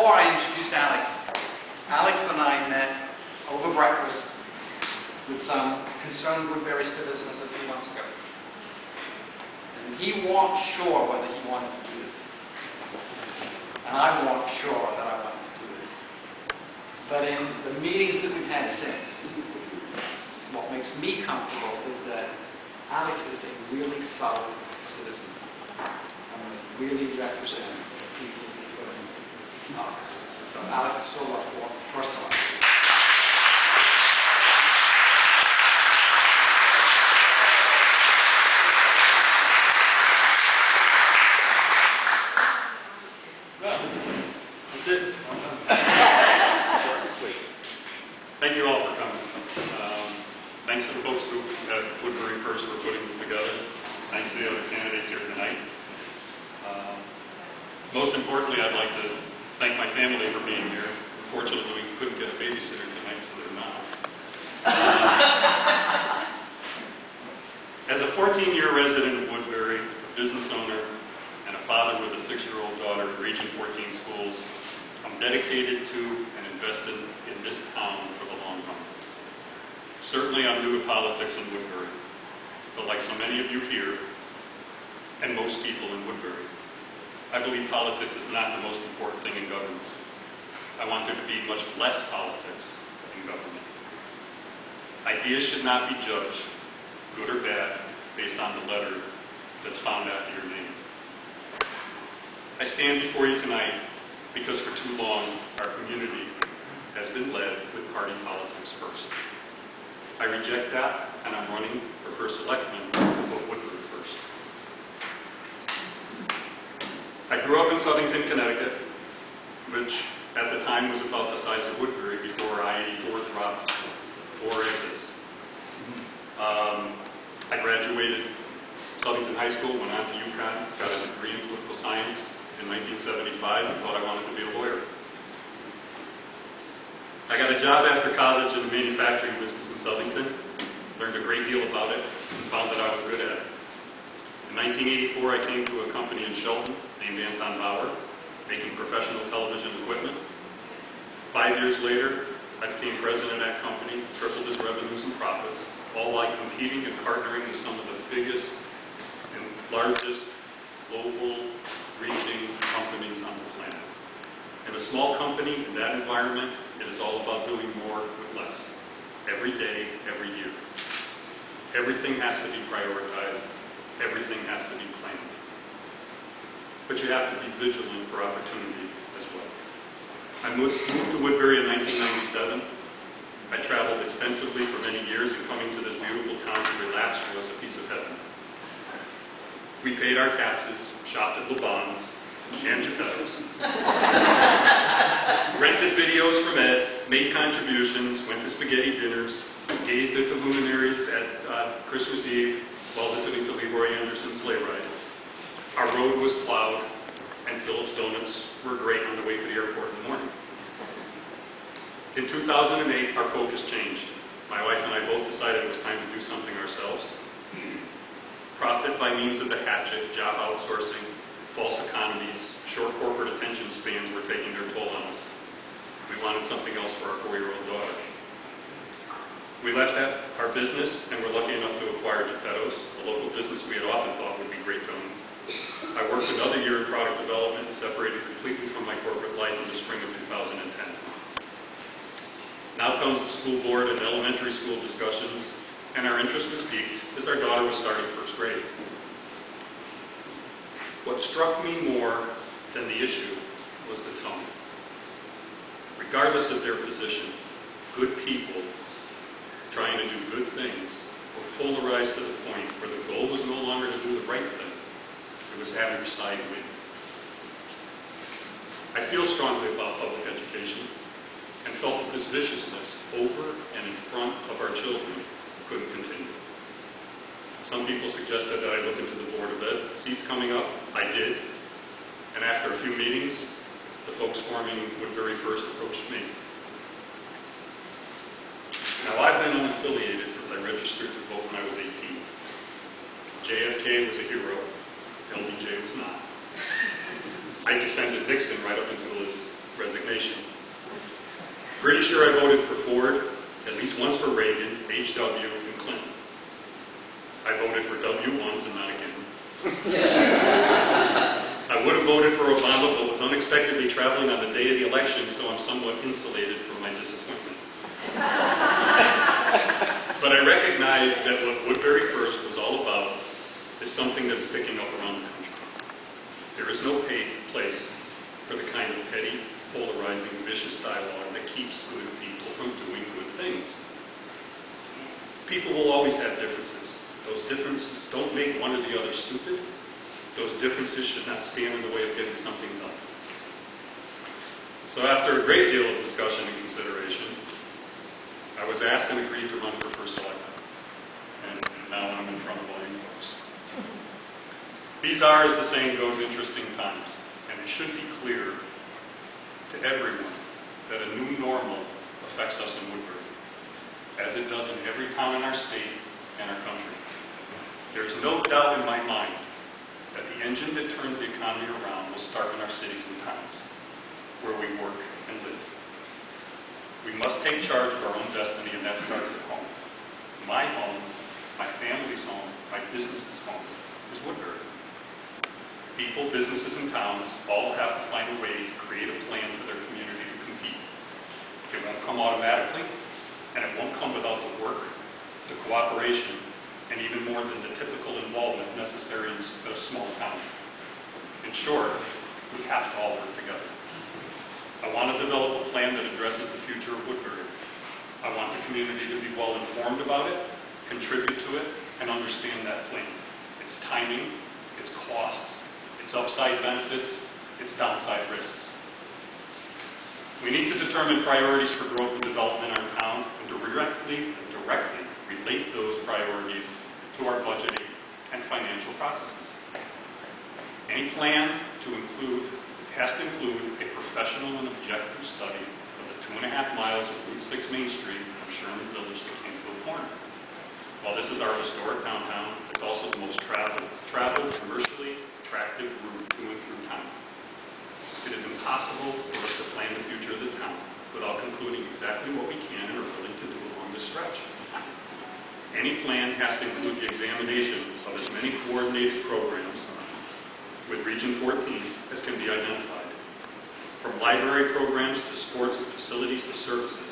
before I introduce Alex, Alex and I met over breakfast with some concerned Woodbury citizens a few months ago. And he wasn't sure whether he wanted to do this. And I wasn't sure that I wanted to do this. But in the meetings that we've had since, what makes me comfortable is that Alex is a really solid citizen. And really represents the people who put in office. So Alex is so much more personal. Thank you all for coming. Thanks to the folks at Woodbury First for putting this together. Thanks to the other candidates here tonight. Most importantly, I'd like to thank my family for being here. Unfortunately, we couldn't get a babysitter tonight, so they're not. As a 14-year resident of Woodbury, a business owner, and a father with a 6-year-old daughter in Region 14 schools, I'm dedicated to and invested in this town for the long run. Certainly I'm new to politics in Woodbury, but like so many of you here, and most people in Woodbury, I believe politics is not the most important thing in government. I want there to be much less politics in government. Ideas should not be judged, good or bad, based on the letter that's found after your name. I stand before you tonight because for too long, our community has been led with party politics first. I reject that, and I'm running for First Selectman of Woodbury First. I grew up in Southington, Connecticut, which at the time was about the size of Woodbury before I-84 dropped 4 exits. I graduated Southington High School, went on to UConn, got a degree in political science in 1975, and thought I wanted to be a lawyer. I got a job after college in the manufacturing business in Southington, learned a great deal about it, and found that I was good at it. In 1984, I came to a company in Shelton named Anton Bauer, making professional television equipment. 5 years later, I became president of that company, tripled its revenues and profits, all while competing and partnering with some of the biggest and largest global reaching companies on the planet. In a small company, in that environment, it is all about doing more with less. Every day, every year. Everything has to be prioritized. Everything has to be planned. But you have to be vigilant for opportunity as well. I moved to Woodbury in 1997. I traveled extensively for many years, and coming to this beautiful town to relax was a piece of heaven. We paid our taxes, shopped at Le Bon's, and Geppetto's. Rented videos from Ed, made contributions, went to spaghetti dinners, gazed at the luminaries at Christmas Eve while listening to Leroy Anderson's sleigh ride. Our road was plowed, and Phillips Donuts were great on the way to the airport in the morning. In 2008, our focus changed. My wife and I both decided it was time to do something ourselves. Profit by means of the hatchet, job outsourcing, false economies, short corporate attention spans were taking their toll on us. We wanted something else for our 4-year-old daughter. We left our business and were lucky enough to acquire Geppetto's, a local business we had often thought would be great to own. I worked another year in product development and separated completely from my corporate life in the spring of 2010. Now comes the school board and elementary school discussions, and our interest was piqued as our daughter was starting first grade. What struck me more than the issue was the tone. Regardless of their position, good people trying to do good things were polarized to the point where the goal was no longer to do the right thing. It was have your side win. I feel strongly about public education and felt that this viciousness over and in front of our children couldn't continue. Some people suggested that I look into the Board of Ed seats coming up. I did. And after a few meetings, the folks forming Woodbury First approached me. Now, I've been unaffiliated since I registered to vote when I was 18. JFK was a hero. LBJ was not. I defended Nixon right up until his resignation. nation. Pretty sure I voted for Ford, at least once for Reagan, H.W., and Clinton. I voted for W once and not again. I would have voted for Obama, but was unexpectedly traveling on the day of the election, so I'm somewhat insulated from my disappointment. But I recognize that what Woodbury First was all about is something that's picking up around the country. There is no place for the kind of petty, polarizing, vicious dialogue that keeps good people from doing good things. People will always have differences. Those differences don't make one or the other stupid. Those differences should not stand in the way of getting something done. So after a great deal of discussion and consideration, I was asked and agreed to run for First Selectman. And now I'm in front of all you folks. These are, as the saying goes, interesting times. And it should be clear to everyone that a new normal affects us in Woodbury, as it does in every town in our state and our country. There's no doubt in my mind that the engine that turns the economy around will start in our cities and towns, where we work and live. We must take charge of our own destiny, and that starts at home. My home, my family's home, my business's home is Woodbury. People, businesses, and towns all have to find a way to create a plan for their community to compete. It won't come automatically, and it won't come without the work, the cooperation, and even more than the typical involvement necessary in a small town. In short, we have to all work together. I want to develop a plan that addresses the future of Woodbury. I want the community to be well informed about it, contribute to it, and understand that plan. Its timing, its costs, its upside benefits, its downside risks. We need to determine priorities for growth and development in our town and directly relate those priorities to our budgeting and financial processes. Any plan has to include a professional and objective study of the 2.5 miles of Route 6 Main Street from Sherman Village to Canfield Corner. While this is our historic downtown, it's also the most traveled commercially attractive route to and through town. It is impossible for us to plan the future of the town without concluding exactly what we can and are willing to do along this stretch. Any plan has to include the examination of as many coordinated programs with Region 14 as can be identified, from library programs to sports and facilities to services,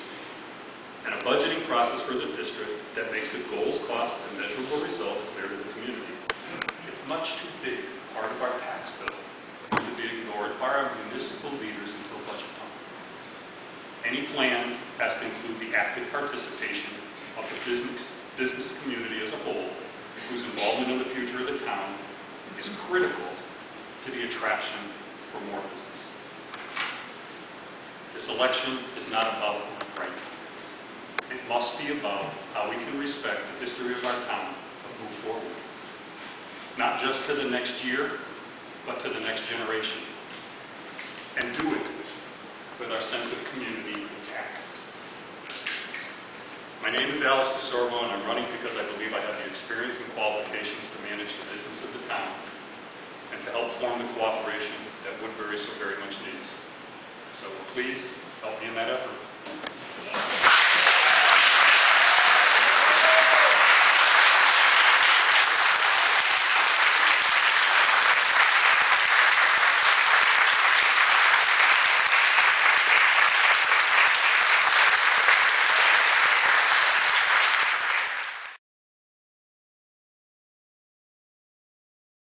and a budgeting process for the district that makes the goals, costs, and measurable results clear to the community. It's much too big part of our tax bill to be ignored by our municipal leaders until budget time. Any plan has to include the active participation of the business community as a whole, whose involvement in the future of the town is critical to the attraction for more business. This election is not about right. It must be about how we can respect the history of our town and move forward. Not just to the next year, but to the next generation. And do it with our sense of community intact. My name is Desorbo, and I'm running because I believe I have the experience and qualifications to manage the business of the town and to help form the cooperation that Woodbury so very much needs. So please help me in that effort.